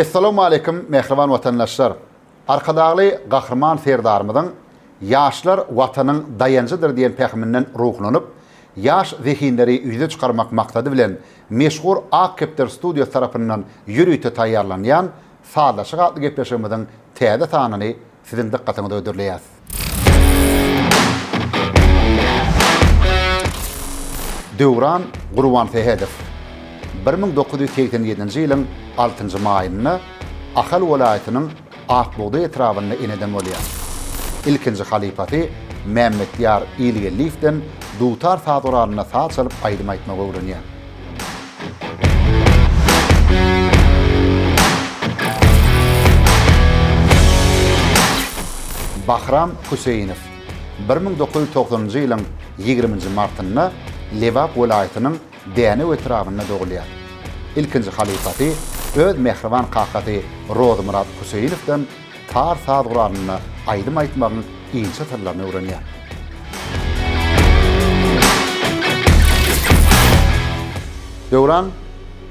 Assalamu alaikum mehriban vatandaşlar. Arkadagly gahrman serdarmyň ýaşlar watanyň dayanjydyr diýen pähminden ruhlanyp, ýaş zehinleri ýüze çykarmak maksady bilen meşhur Akepter Studio tarapyndan ýürüýte taýýarlanýan Sadaşyk adly gepleşigimiziň täze sanyny siziň dikkatiňizde ödürleýäs. Döwran Gurban Fehedev 1987-nji ýylyň 6-njy maýynda Ahal welaýatynyň Akbuğda etrawyna ineden bolýar. İlkinji halifaty Mehmet Yar Ilgellifden dutar saduraryna sağ çalyp aýdym aýtmaga öwrenýär. Bahram Hüseýinow 1990-njy ýylyň 20-nji martynda Lewap welaýatynyň Däne etrawyna dogulýar. İlkinji halifaty öz mehriban kakaty Rozmurat Hüseýinowden tar saduraryna aýdym aýtmagyň ýyňça sırlaryny öwrenýär. Döwran,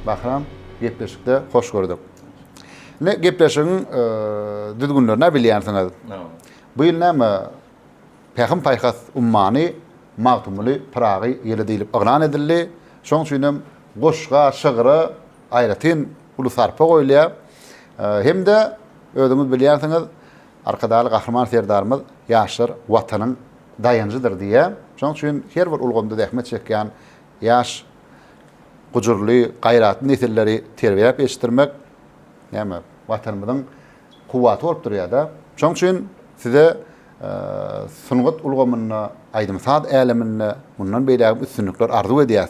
Bahram, gepleşikde hoş gördük. Ne gepleşigiň düzgünlerine bilýärsiňiz. Bu ýyl näme Pähim paýhas ummany magtumly Pragy ýeli diýilip agran edildi. Şoň üçin goşga, şygyry aýratyn ulusarpa goýulýar. Hemde özüňiz bilýärsiňiz, arkadaly gahrman serdarymyz ýaşlar watanyň dayanjydyr diýe. Şoň üçin her bir ulgamda zähmet çekýän ýaş gujurly, gaýratly nesilleri terbiýelep ýetişdirmek, ýa-ni watanymyzyň kuwaty bolup durýar-da. Şoň üçin size sungat ulgamyna, aýdym sad älemine bundan beýle üstünlikler arzu edýäs.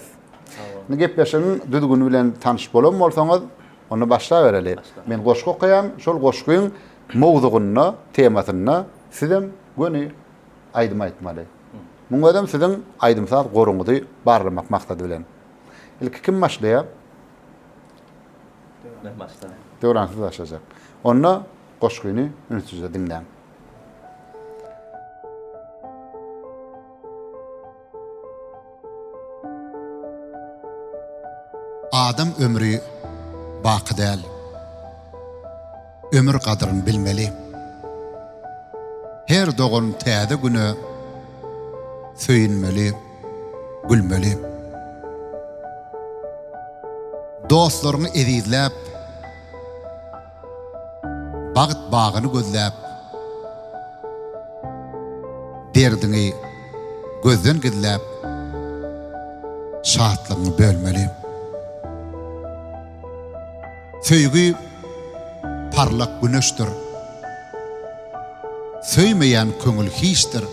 Ne gepleşigiň düzgünü bilen tanyş bolan bolsaňyz, onu başla bereli. Men goşgu okuyam, şol goşguň mowzugyny, temasyny sizem göni aýdym aýtmaly. Muňa adam siziň aýdym sad goruňyzy barlamak maksady bilen. Ilki kim başlaýar? Ben başlayayım. Döwran siz başlaýar. Onu goşguny ünsüzde dinläň. Adam ömrü baqy däl. Ömür qadryny bilmeli. Her dogun täze güni söýünmeli, gülmeli. Dostlaryny ezizläp, bagyt bagyny gözläp, derdini gözden gizläp, şatlygyny bölmeli. Söýgü parlak güneşdir. Söýmeýän köňül hiçdir.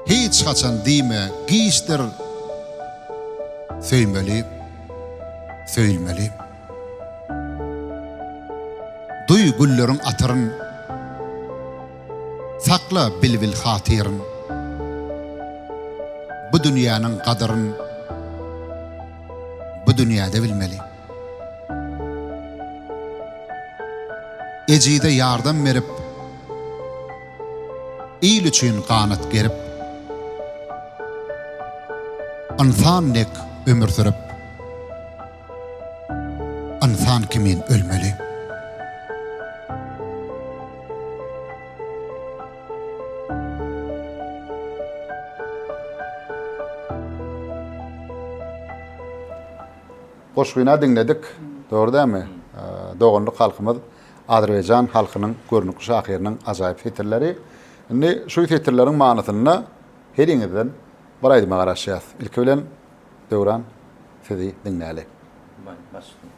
Hiç haçan diýme giýişdir. Söýmeli, söýülmeli. Duý gülleriň atyryn, sakla bilbil hatyryň. Bu dünýäniň gadyryn bu dünýäde bilmeli. Ejide yardım berip, iyil üçün qanat gerip, insan nek ömür sürüp, insan kimin ölmeli. Goşgyna dinledik, doğru dämi? Dogunluk halkymyz Azerbaycan halkynyň görnükli şahyrynyň ajaýyp fetirleri. Indi şu fetirleriň manasyny heriňizden bir aýdyma garaşýas. Ilki bilen Döwran sizi dinläli. Ben başlayayım.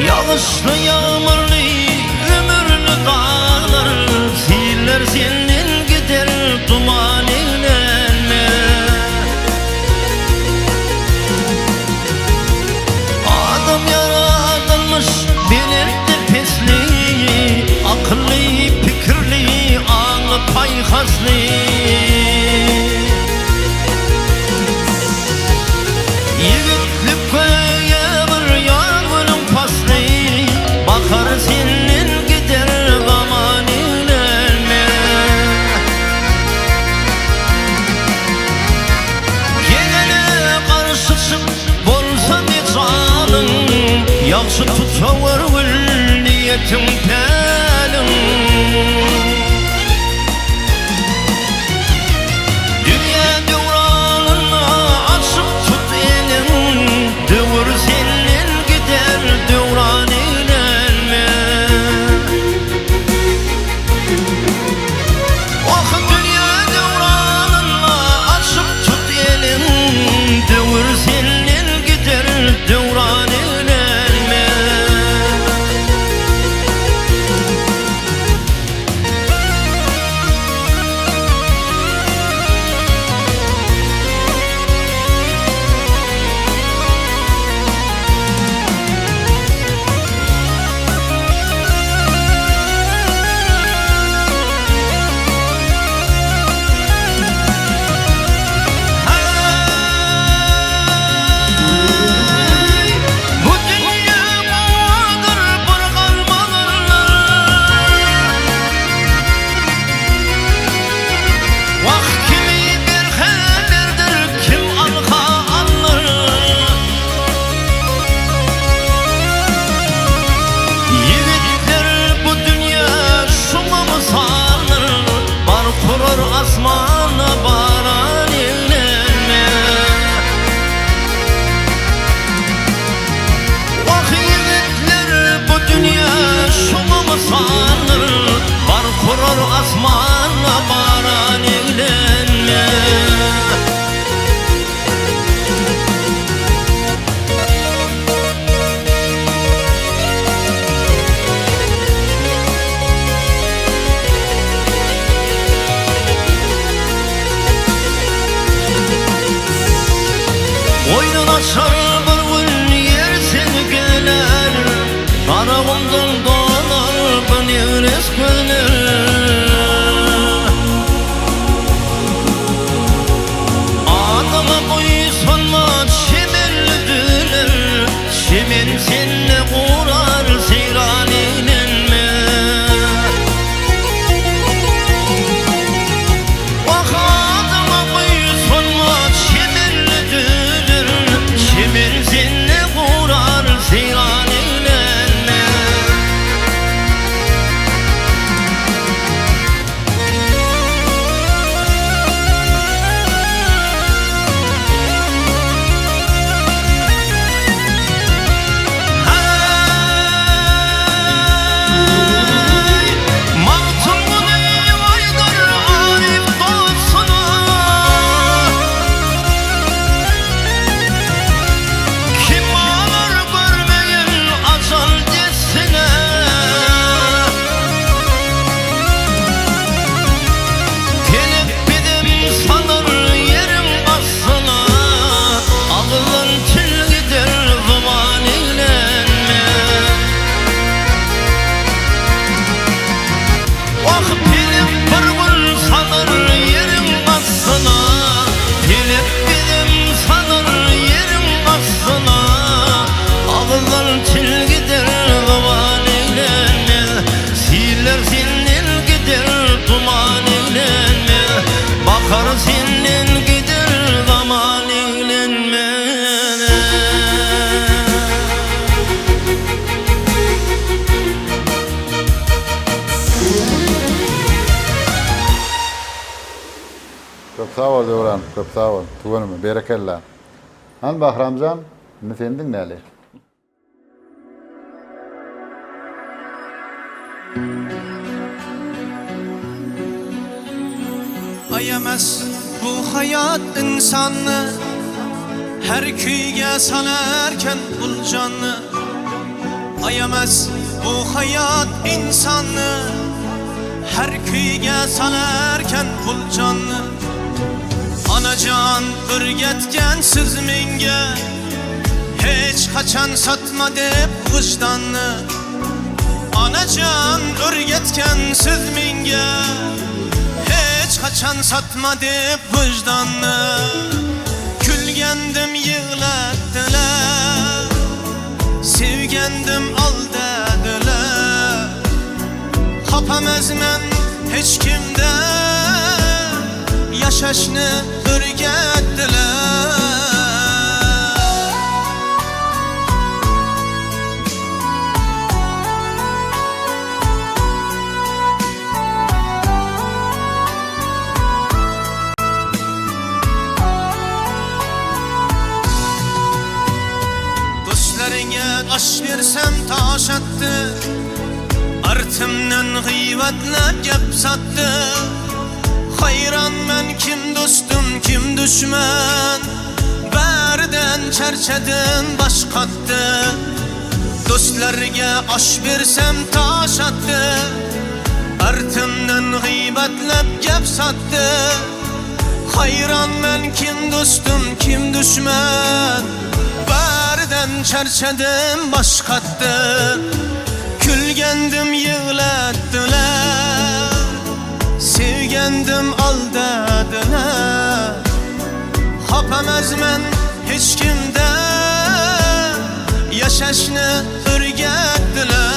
Yağışlı yağmurlu ömür senin gider duman eylenme. Adam yaratılmış belirtir pesliği, akıllı fikirli ağlı paykazlı. Yigitlik köye bir yağmurun paslı, bakar senin gider zaman eylenme. Gelene karşı çık bolsa bir canın, yaxşı tutavır niyetin pelin. Dünya devranına açıp tut elin, dövür senin gider devran eylenme. Oh dünya devranına açıp tut elin, dövür senin gider devran eylenme. Asmana baran eylenme. Vah yigitler bu dünya şuna mı sanır, bar kurar asmana baran eylenme. Oyun açar bir gün yer seni gelir, arağımdan dolar bir nevres gönül. Adama boysunma çemellidir, çemen seninle uğrar seyran eylenme. Ah adama boysunma çemellidir, çemen seninle uğrar seyran eylenme. Bakar senin gider zaman eylenme. Çok sağ ol Devran, çok sağ ol. Tuğanım, berekella. Han Bahramcan, ne sendin neli? Ayemez bu hayat insanı, her kuyga salarken bul canlı. Ayemez bu hayat insanı, her kuyga salarken pul canlı. Anacan ürgetken siz minge, hiç kaçan satma dep vicdanlı. Anacan ürgetken siz minge, hiç kaçan satma dep vicdanlı. Külgendim yığlattılar, sevgendim aldadılar. Kapamaz men hiç kimden, yaşaşını ürgettiler. Aş versem taş attı, artımdan gıybatlap gep sattı. Hayran men kim dostum kim düşman, berden çerçeden baş kattı. Dostlarga aş versem taş attı, artımdan gıybatlap gep sattı. Hayran men kim dostum kim düşman, berden çerçeden baş kattı. Külgendim yığlattılar, sevgendim aldadılar. Hapamaz men hiç kimden, yaşaşını ürgettiler.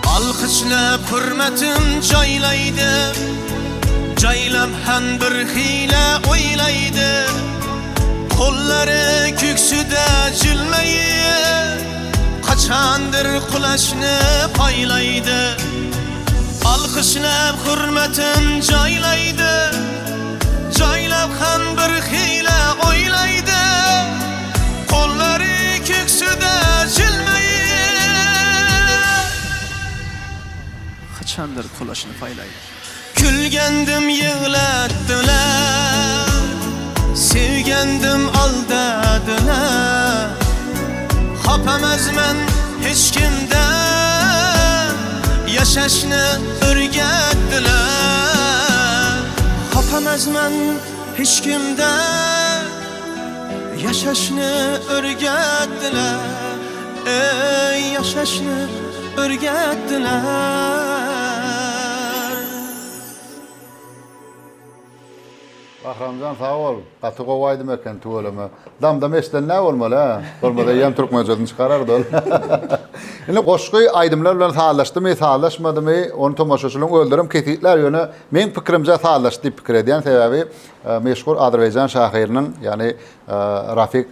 Alkışlap hürmetim caylaydı, caylap hem bir hile oylaydı. Kolları küksüde cülmeyi, kaçandır kulaşını paylaydı. Alkışlap hürmetim caylaydı, caylap hem bir hile oylaydı. Kolları küksüde cülmeyi, kaçandır kulaşını paylaydı. Külgendim yığlattılar, sevgendim aldadılar. Hapamaz men hiç kimden, yaşaşını ürgettiler. Hapamaz men hiç kimden, yaşaşını ürgettiler. Ey yaşaşını ürgettiler. Bahramcan sağ ol. Katı kovaydım eken tuğulama. Damda meşten ne olmalı ha? Olmadı yem Türkmence'den çıkarardı ol. Yine koşkuyu aydımlar bilen sağlaştı mı, sağlaşmadı mı? Onu tomaşaçılığın öldürüm ketitler yönü. Men fikrimce sağlaştı deyip fikir ediyen sebebi meşhur Azerbaycan şahirinin yani Rafik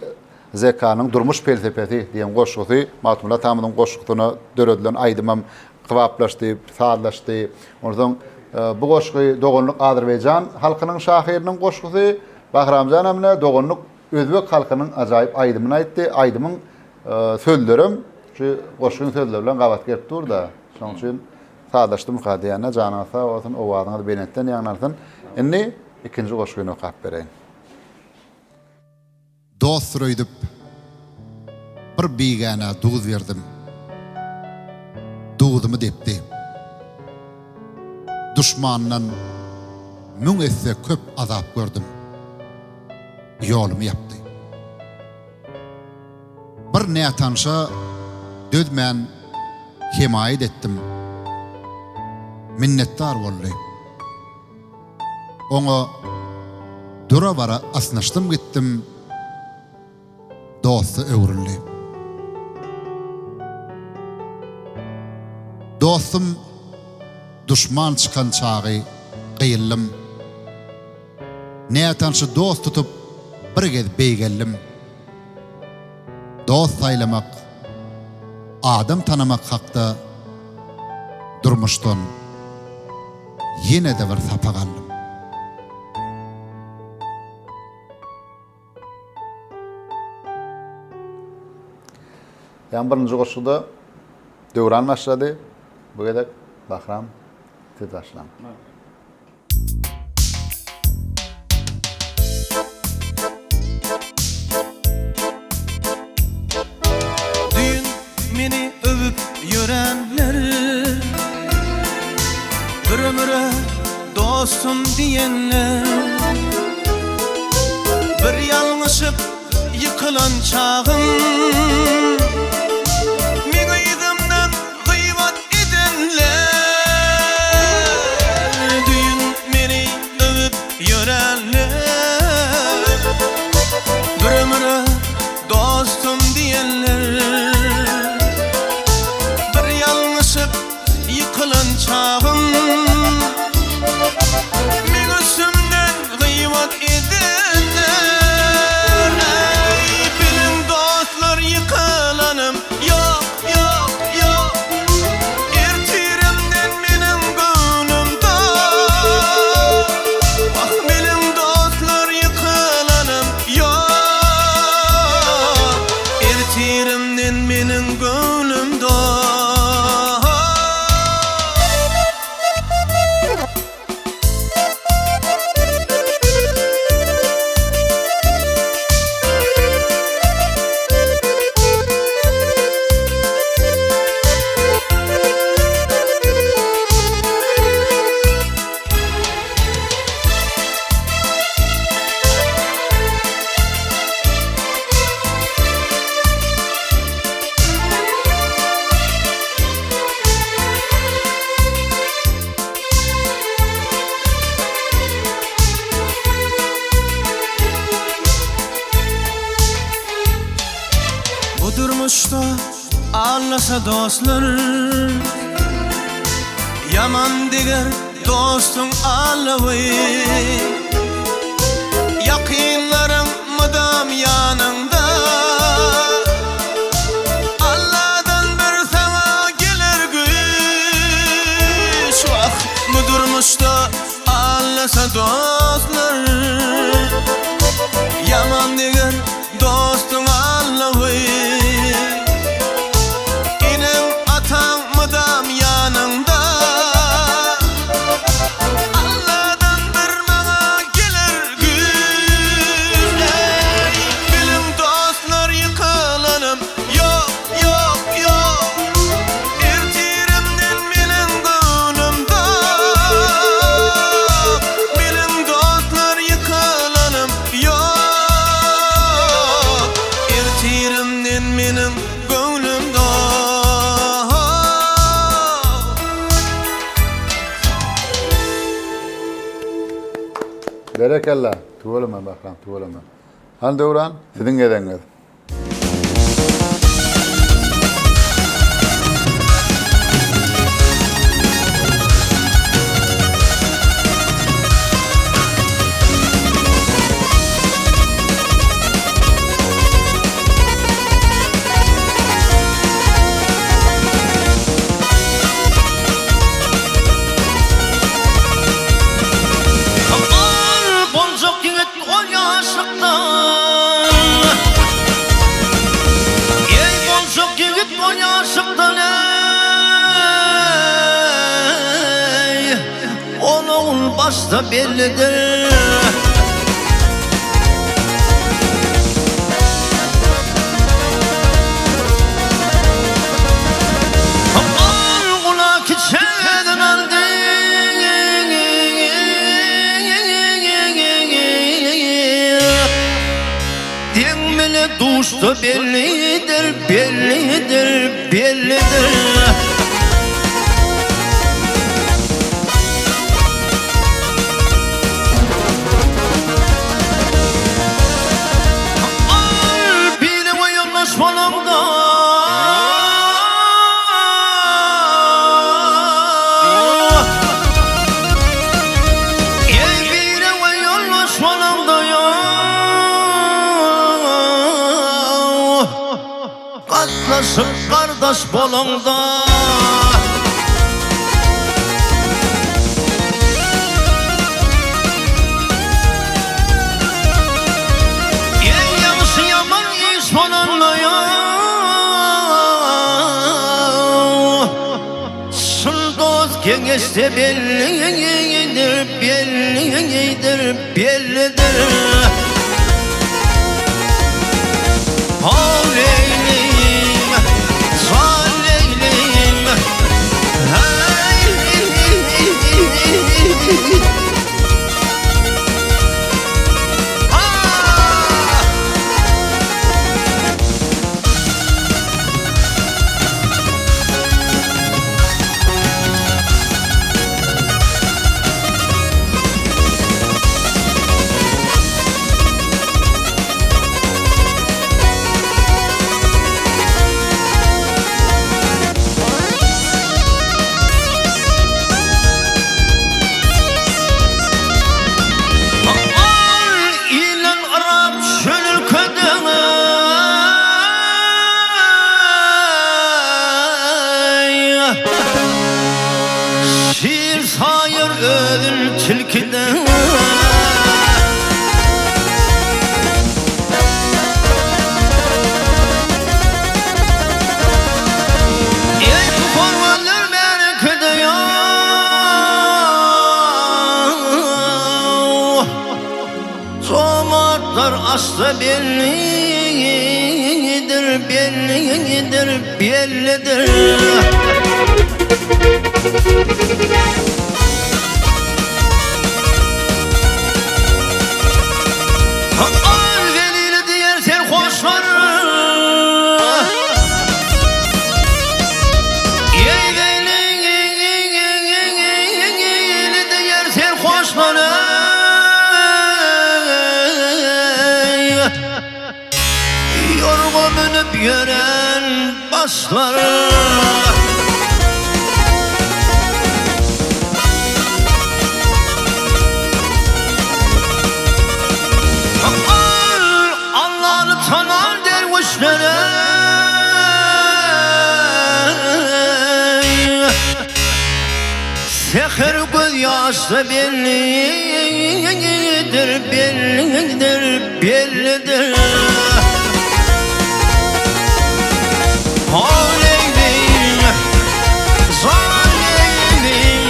Zeka'nın durmuş felsefesi diyen koşkusu Matmullah Tamam'ın koşkusunu dörödülen aydımam kıvaplaştı, sağlaştı. Ondan bu koşkuyu Doğunluk Azerbaycan halkının şahirinin koşkusu, Bahramcan amına Doğunluk Özbek halkının acayip aydımını aytdı. Aydımın sözlerim, şu koşkunun sözleri bilen qabat gelip dur da. Şonun için sağlaştım kadiyana, canına sağ olsun, o adına da benetten yanlarsın. Inni ikinci koşkuyunu okap vereyim. Dost röydüp bir bigana duz verdim. Duzumu depti. Düşmandan müň etse köp azap gördüm. Yolumu yaptı. Bir ne tanşa dödmen himayet ettim. Minnettar boldy. Oňa dura bara asnaşdym gittim. Dostu öwrüldi. Dostum düşman çıkan çağı qıyıllım. Nätan şu dost tutup bir gez beýgellim. Dost saylamak, adam tanamak hakda durmuşdan yine de bir sapa qaldım. Yani birinci koşuda dövran başladı. Bu kadar bakram tez başlam. Düğün meni övüp yörenler, bir ömüre dostum diyenler, bir yalnışıp yıkılan çağım, meni yüzümden gıybat edenler. Düğün meni övüp yörenler, bir ömüre dostum diyenler, bir yanlışıp yıkılan çağım, men üstümden gıybat edenler. Ey benim dostlar yıkılanım, yok yok yok, ertirimden menin gönlümde. Ah benim dostlar yıkılanım, yok, ertirimden menin gönlümde. Bu durmuşta ağlasa dostlar, yaman diger dostun ağlavay. Yakınların mıdam yanında, Allah'dan bir sana gelir güç. Vah bu durmuşta ağlasa dostlar, yaman diger dostun ağlavay. İnin atan mıdam yanında, Allah'dan bir bana gelir güç. Ey benim dostlar yıkılanım, yok yok yok, ertirimden menin gönlümde. Benim dostlar yıkılanım, yok, ertirimden menin gönlümde. Berekallah. Tuvalama bakram, tuvalama. Han Devran, sizin edeniz. Aman boncuk yiğit o yaşıkta, ey boncuk yiğit o yaşıkta, ey onun başta bellidir. Aman kulak içeriden aldı, dengmeli duşta bellidir, bellidir, bellidir. Al biri bu yanlış falanda, ey biri bu yanlış falanda ya, katlaşıp kardeş bolanda. Ey yanlışı yaman iş bolanda ya, Dengesi bellidir, bellidir, bellidir. Havleyliyim, zaleyliyim. Şiir sayır ödül tilkiden. Ey kuformalar berkede ya, zomartlar asla bellidir, bellidir, bellidir. Al velili diğer serhoşlar, ey velili diğer serhoşlar, yorgun dönüp yören başlar. Seher göz yaşlı bellidir, bellidir, bellidir. Havleyliyim, zaleyliyim.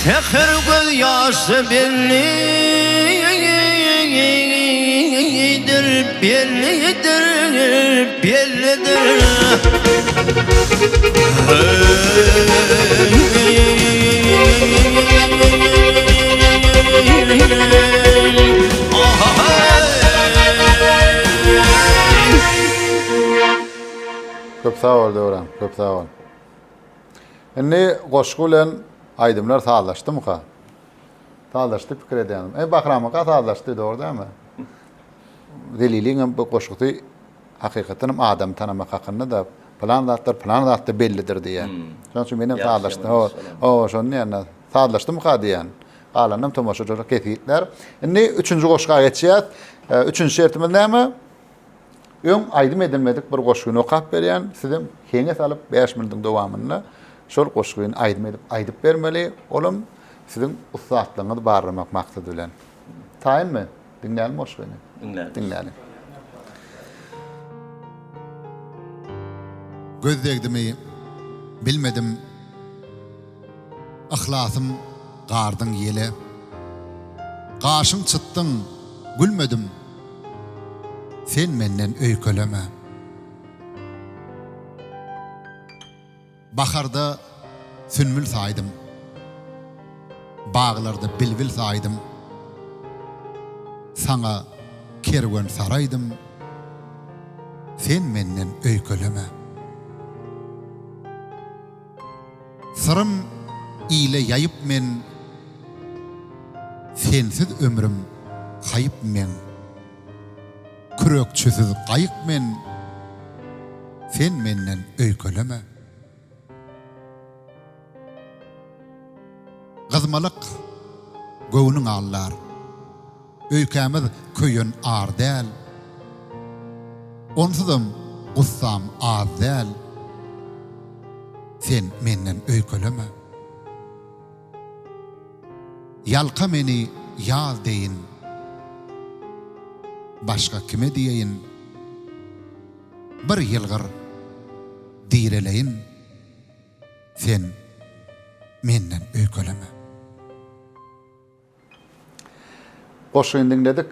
Seher göz yaşlı bellidir, bellidir, bellidir. Köp sağ ol Döwran, köp sağ ol. Indi goşgu bilen aýdymlar sağlaşdy mı ka? Sağlaşdy pikir edýänim. Bahrama sağlaşdy dogry däme? Deliliň bu goşguty hakykatynam adam tanamak hakynda da plan zatlar bellidir diýen. Şoň üçin menem sağlaşdy. O şonu ýa-ni sağlaşdy mı ka diýen. Alanam tomaşaçylar ketýär. Indi 3-nji goşga geçýär. 3-nji şertimiz näme? Öň aýdym edilmedik bir goşguny okap berýän, sizem keňe salyp 5 minutiň dowamyny şol goşguny aýdyp bermeli. Olum sizin ustaatlygyňyzy barlamak maksady bilen. Taýynmy? Dinläýän goşguny. Dinläýän. Gözdegdimi bilmedim. Ihlasym gardyň ýeli. Gaşyň çıtdyň, gülmedim. Sen menden öýkeleme. Baharda sünmül saýdym. Bağlarda bilbil saýdym. Sana kerwen saraydym. Sen menden öýkeleme. Sırım ile yayıp men, sensiz ömrüm kayıp men. Kürekçüsüz kayık men, sen menden öýkeleme. Gızmalık göwnüň allar. Öýkämiz köýün ar däl. Onsuzam gussam az däl. Sen menden öýkeleme. Yalqa meni yaz deyin. Başga kime diýeýin? Bir ýylgyr direleyin. Sen menden öýkeleme. Goşgyň dinledik.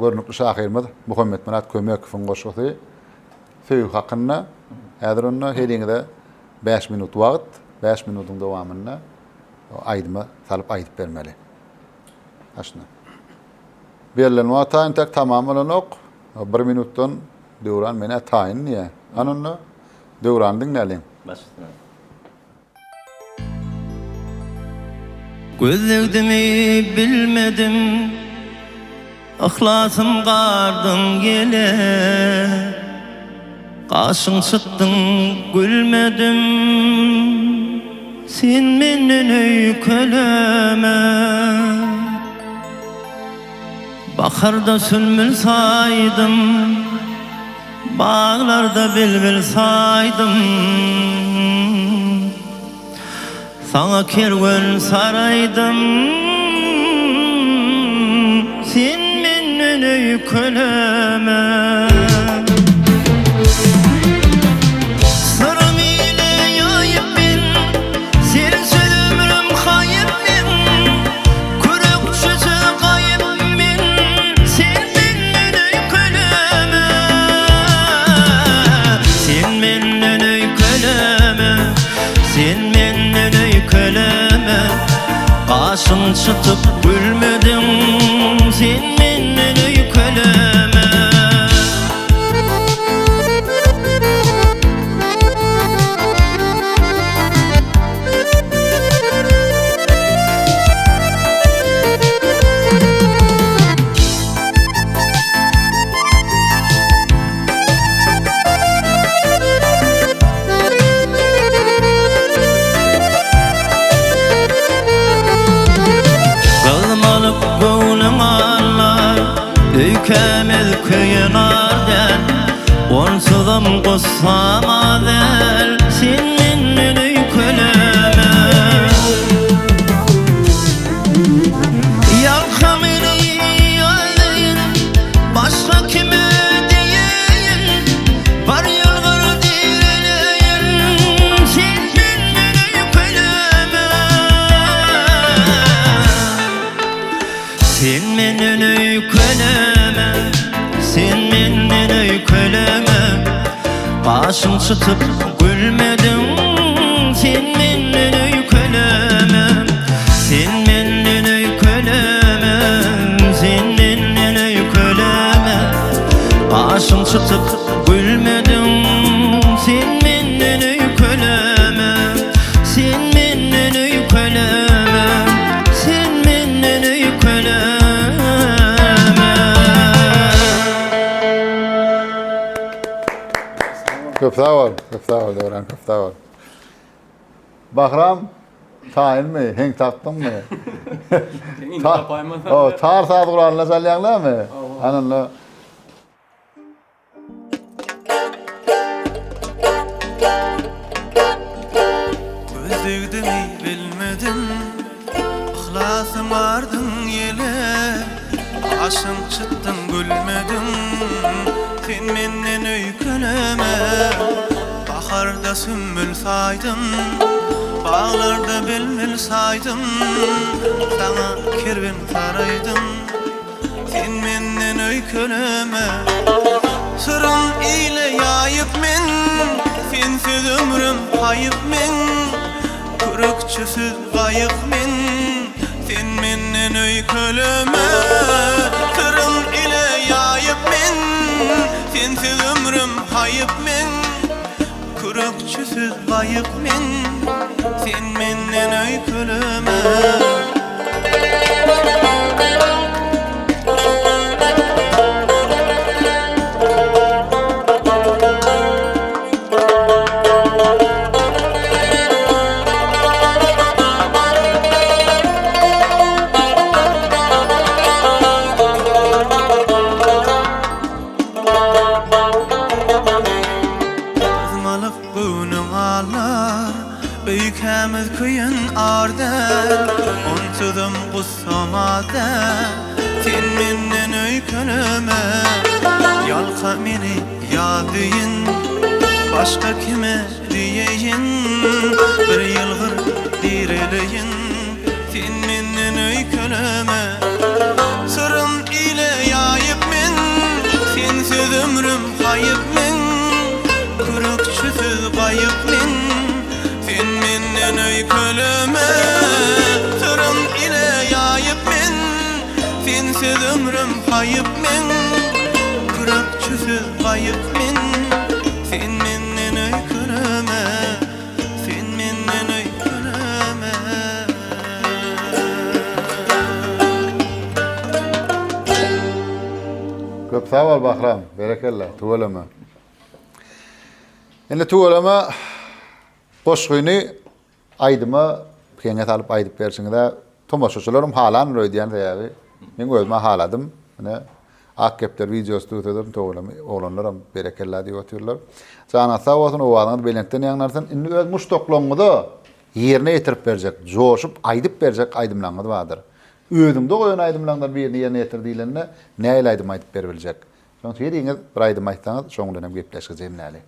Görnükli şahyrymyz Muhammed Murat Kömekowyň goşgusy. Söýüş hakyna häzir onu heliňde 5 minut wagt, 5 minutyň dowamyna aýdyma salyp aýdyp bermeli. Aşna. Berilen wagtaň tek tamam bolanok 1 minutdan döwran mene taýyn ýa. Anony döwran dinläliň. Başlayalım. Gözlegdimi bilmedim, ihlasım gardyň gele. Gaşyň çıktın gülmedim, sen menden öýkeleme. Baharda sülmül saydım, bağlarda bilbil saydım. Sana kerwen saraydım, sen menden öýkeleme. Sırım ile yayıp ben, sen sözümrüm hayıp ben. Kürükçüsü kayıp ben, sen menden öýkeleme. Sen menden öýkeleme, sen menden öýkeleme. Gaşyň çıtyp gülmedim, sen menden öýkeleme. Kılmalık göwnüň allar, öýkämiz köýün ardan. Onsuzam gussam azal, sen menden öýkeleme. Yalqa meni ýazyň, başga kime diýeýin? Bar ýylgyr direleýin, sen menden öýkeleme. Sen menden öýkeleme, sen menden öýkeleme. Gaşyň çıtyp gülmedim, sen menden öýkeleme. Sen menden öýkeleme, sen menden öýkeleme. Gaşyň çıtyp gülmedim, sen menden öýkeleme. Sen menden öýkeleme, sen menden öýkeleme. Köp sağ ol Döwran, köp sağ ol. Bahram, taýyn mi? Heň tapdyň mı? Indi tapaýman. O, tar saat guralına salýanlarmy? Ananla Gözlegdimi bilmedim, ihlasym gardyň ýele. Gaşyň çıktın gülmedim, sen menden öýkeleme. Baharda sümbül saydım, bağlarda bilmil saydım. Sana kerwen saraydım, sen menden öýkeleme. Sırım ile yayıp men, sensiz ömrüm hayıp men. Kürükçüsüz gaýyk men, sen menden öýkeleme. Sırım ile yayıp men, sensiz ömrüm hayıp men. Kürükçüsüz gaýyk men, sen menden öýkeleme. öykünüme Yalka meni yadıyin Başka kime diyeyin Bir yılgır direleyin Sen menden öykünüme Sırrım ile yayıp men Sensiz ömrüm kayıp men Kürükçüsüz kayıp men Sen menden öykünüme Sırrım ile yayıp men Sensiz ömrüm kayıp men Kürükçüsüz kayıp men Sen menden öykünüme Sen menden öykünüme Köp sağ ol Bahram. Berekellah. Tuvalama. Indi tuvalama boşguyny aydyma keňet alyp aýdyp bersiňizde tomaşaçylarym halan röýdiýän täýäbi. Men özüme haladym. Mine Akkepler videosy tutdum tuvalama oglanlaram berekellah diýip otyrlar. Sana sağ bolsun owaňyz belentden ýaňlarsyn. Indi öz muşdoklaňyzy ýerine ýetirip berjek, joşup aýdyp berjek aýdymlaňyz bardyr. Özümde goýan aýdymlaňlar birini ýerine ýetirdiýlerinde näle aýdym aýdyp berebiljek. Şoň diýiňiz bir aýdym aýtsaňyz şoňdan hem gepleşjek näle.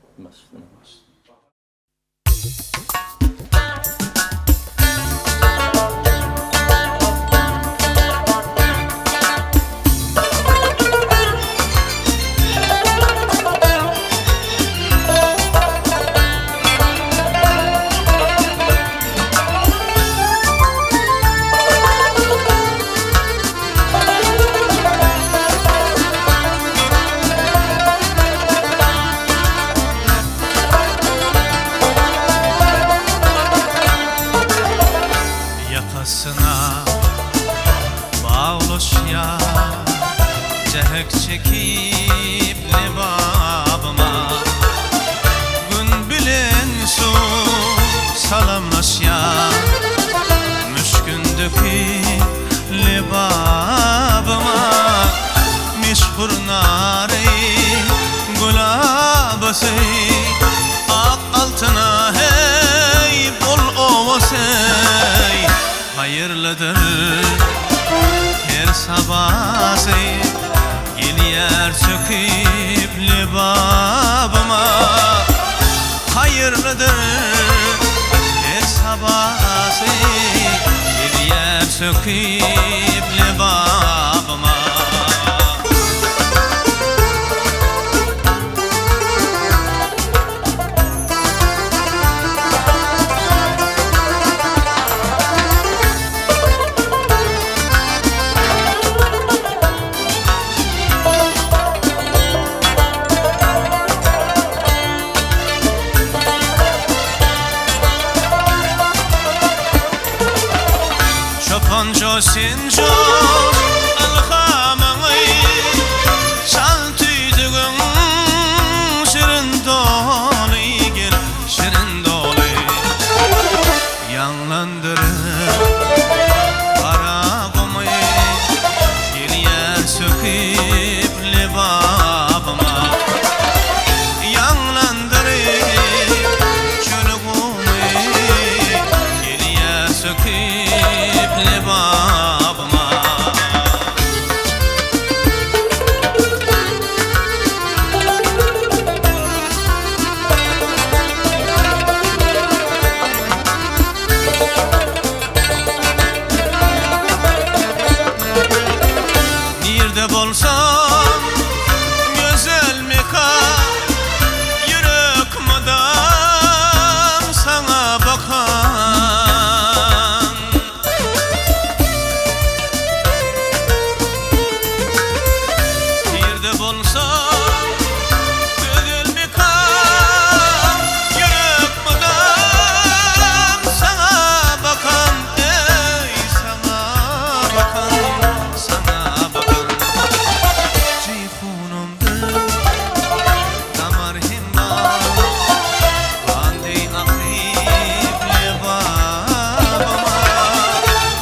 Yakasına bağlaşya Cehek çekip libabıma Gün bilen su salamlaşya Müşkündeki libabıma Mişhur nari gulabası Ak altına hey bol ovası Hayırlıdır her sabahı Gelyer söküp libabıma Hayırlıdır her sabahı Gelyer söküp libabıma Çopanco sinco alhamamı Şal tüydüğün şirin dolu gel şirin dolu Yanlandırır para komu Gel yer söküp libabıma Yanlandırır şöyle komu Gel yer söküp libabıma Nerede bolsam güzel mekân Yürek madam sana bakan Nerede bolsam güzel mekân Yürek madam sana bakan Ey sana bakan sana bakan Ceyhunumdur damar himdan Andi akib libabıma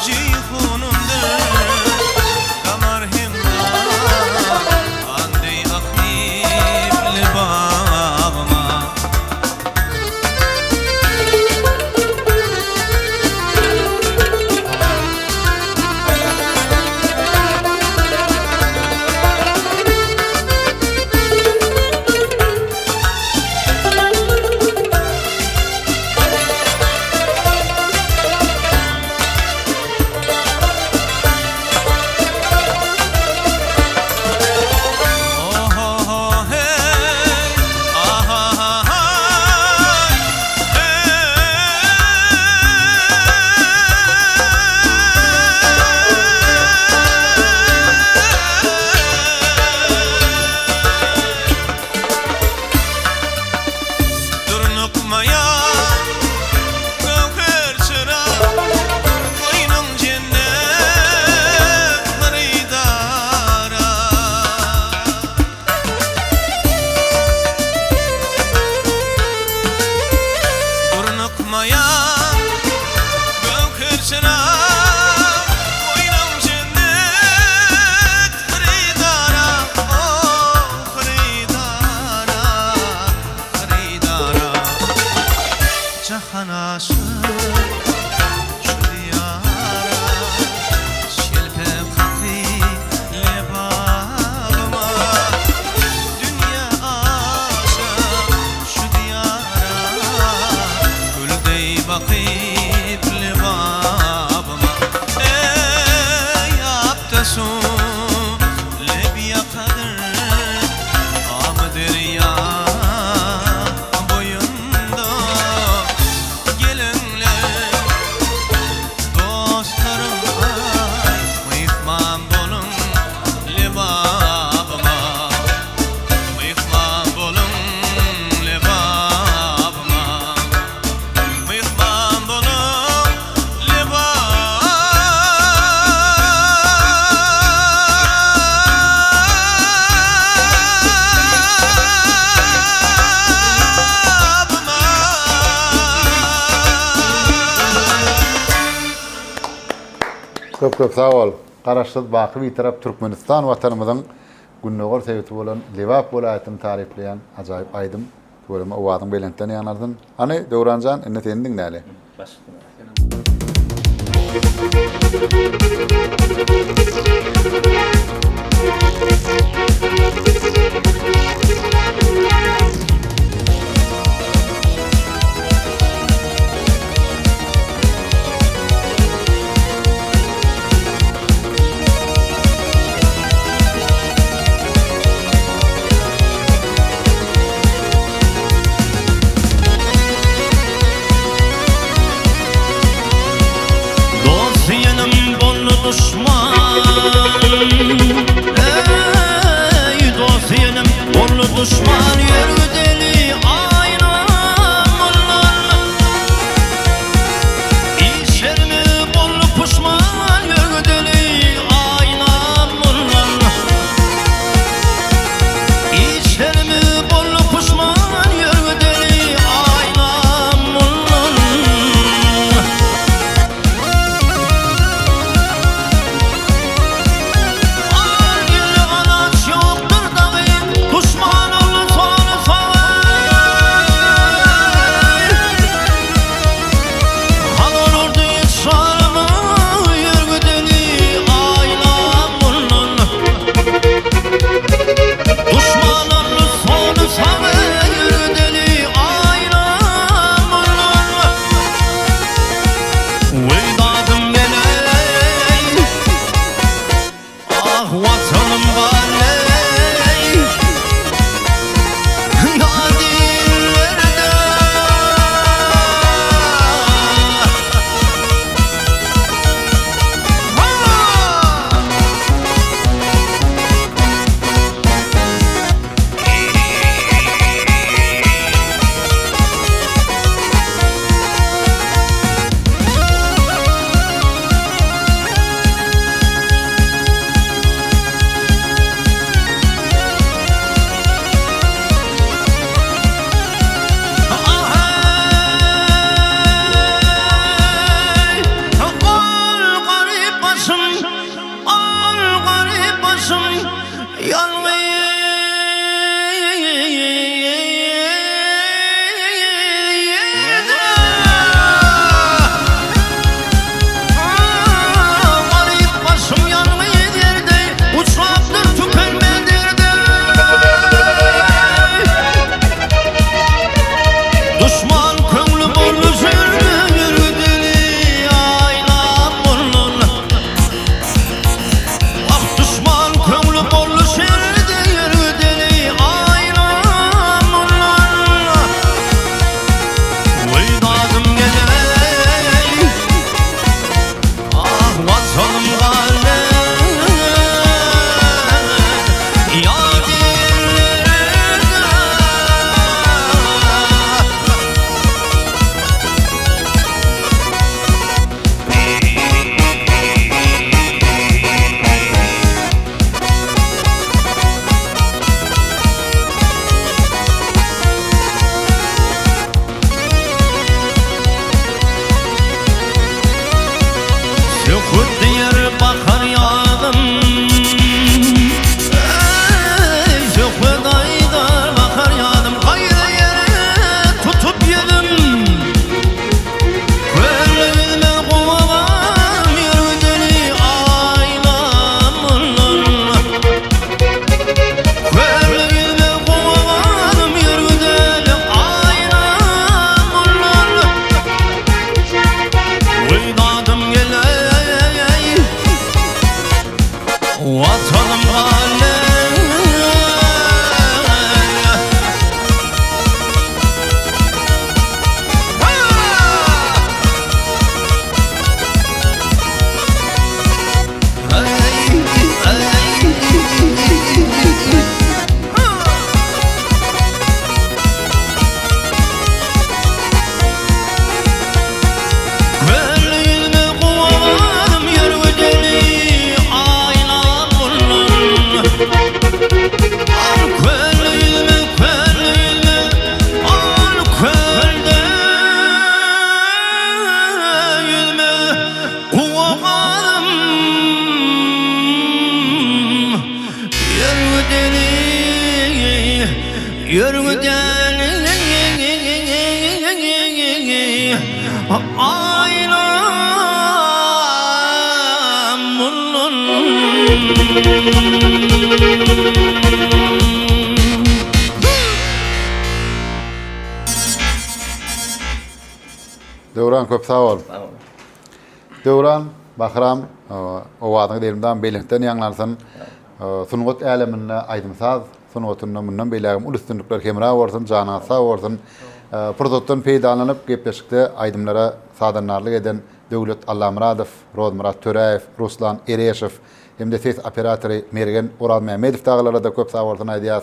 Ceyhunumdur damar himdan Andi akib Ama derya boyunda gelinler dostlarım mehman bolun libabıma mehman bolun libabıma mehman bolun Köp sağ ol. Garaşsyz Baky bitirip Türkmenistan watanymyzyň günnäger sebäbi bolan Lewap welaýatyny tarifleýän ajaýyp aýdym. Göreme owadyň belenten ýanardyn. Hani Döwranjan enne sendin näle? Dost yenim bollu düşman Ey dost yenim bollu düşman Yürü deli aynamlar İşlerimi bollu puşman Yürü deli aynamlar İşlerimi bollu puşman Yürü deli aynamlar Argil anaç yoktur davi Kuşman olur sonu savay Hal olurdu işarımı Yürgüdeni aylamurlun Kuşman olur sonu savay Yürgüdeni aylamurlun Veydadım geley Ah vatanım galey Nadillerde Al garip başım Al garip başım Garip başım yanmayı derdi Uçlaktır tükenmedirdi Düşman könglü bollu sürdü Yürüdeli aylamurlun Ah düşman könglü bollu sürdü Al kölülme, kölülme, al kölde yülme, kuvağım yürüdeni, yürüdeni Döwran köp sağ ol. Döwran Bahram owadyň dilimden belirten ýanglarsyn. Sunugat älemine aýdymsaz, sunugatyndan mundan belägim ulustynlyklar hemra bolsun, jana sağ bolsun. Produktdan peýdalanyp gepleşikde aýdymlara sadanlarlyk eden Döwlet Allamuradow, Rozmurat Töräýew, Ruslan Ereşew, hem de ses operatory Mergen Ural Mehmedow daglara da köp sağ bolsun aýdýas.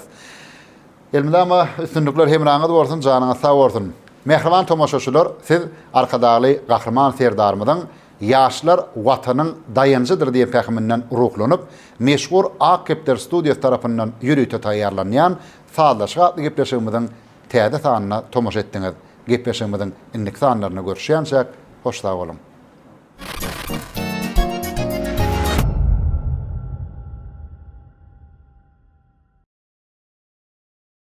Elmidama üstünlükler hemraňyz bolsun, janyňyz sağ bolsun. Mehriban tomoşaşylar, siz arkadaly gahrman serdarmydyň ýaşlar watanyň dayanjydyr diýen pähminden ruhlanyp, meşhur Akepter Studios tarapyndan ýürüýte taýýarlanýan sazlaşy gepleşigimiziň täze sanyna tomoş etdiňiz. Gepleşigimiziň inlik sanlaryny görüşýänçek hoş sag bolun.